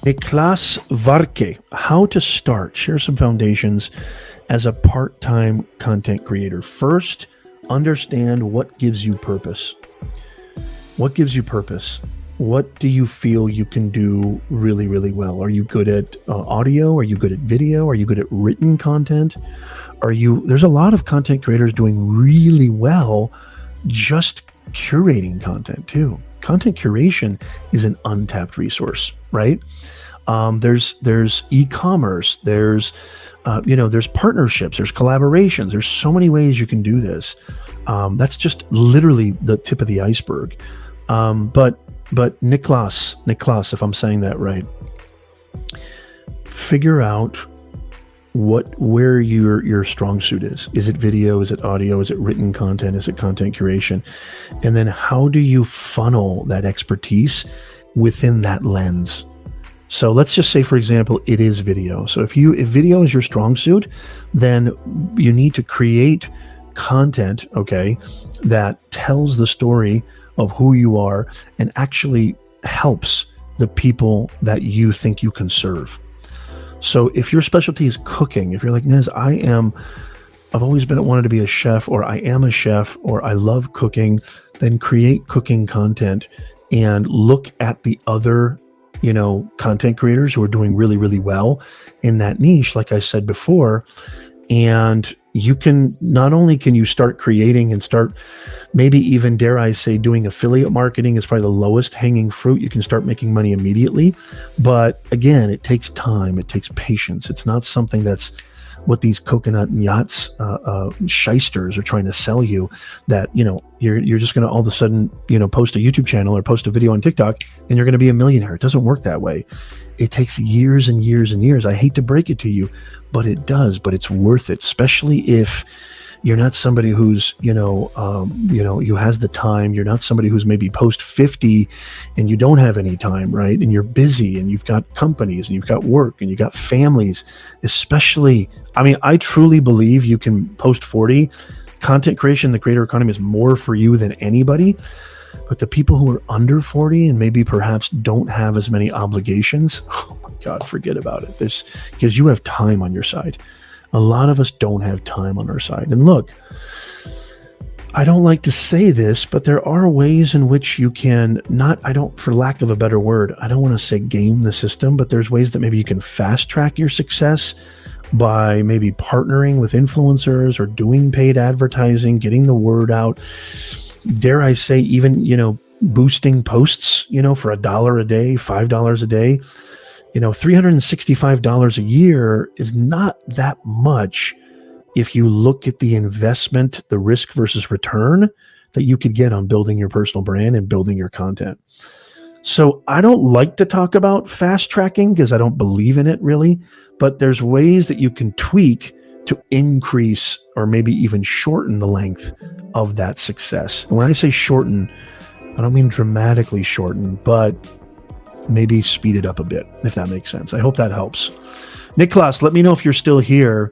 Niklas Varke, how to start. Share some foundations as a part-time content creator. First, understand what gives you purpose. What gives you purpose? What do you feel you can do really, really well? Are you good at audio? Are you good at video? Are you good at written content? There's a lot of content creators doing really well just curating content too. Content curation is an untapped resource, right? There's e-commerce, there's partnerships, there's collaborations, there's so many ways you can do this. That's just literally the tip of the iceberg. But Niklas, if I'm saying that right, figure out where your strong suit is. Is it video? Is it audio? Is it written content? Is it content curation? And then how do you funnel that expertise within that lens? So let's just say, for example, it is video. So if video is your strong suit, then you need to create content, okay, that tells the story of who you are and actually helps the people that you think you can serve. So if your specialty is cooking, if you're like, Nez, I've always wanted to be a chef, or I am a chef, or I love cooking, then create cooking content and look at the other, content creators who are doing really, really well in that niche, like I said before. And not only can you start creating and start maybe even, dare I say, doing affiliate marketing is probably the lowest hanging fruit. You can start making money immediately. But again, it takes time. It takes patience. It's not something that's what these coconut yachts shysters are trying to sell you, that you're just going to all of a sudden post a YouTube channel or post a video on TikTok and you're going to be a millionaire. It doesn't work that way. It takes years and years and years. I hate to break it to you, but it does. But it's worth it, especially if you're not somebody who's who has the time. You're not somebody who's maybe post 50 and you don't have any time, right? And you're busy and you've got companies and you've got work and you've got families. Especially, I truly believe you can post 40. Content creation, the creator economy, is more for you than anybody. But the people who are under 40 and maybe perhaps don't have as many obligations, oh my God, forget about it. Because you have time on your side. A lot of us don't have time on our side. And look, I don't like to say this, but there are ways in which you can for lack of a better word, I don't want to say game the system, but there's ways that maybe you can fast track your success by maybe partnering with influencers or doing paid advertising, getting the word out. Dare I say, even, boosting posts, for $1 a day, $5 a day. $365 a year is not that much if you look at the investment, the risk versus return that you could get on building your personal brand and building your content. So I don't like to talk about fast tracking because I don't believe in it really, but there's ways that you can tweak to increase or maybe even shorten the length of that success. And when I say shorten, I don't mean dramatically shorten, but maybe speed it up a bit, if that makes sense. I hope that helps. Niklas, let me know if you're still here.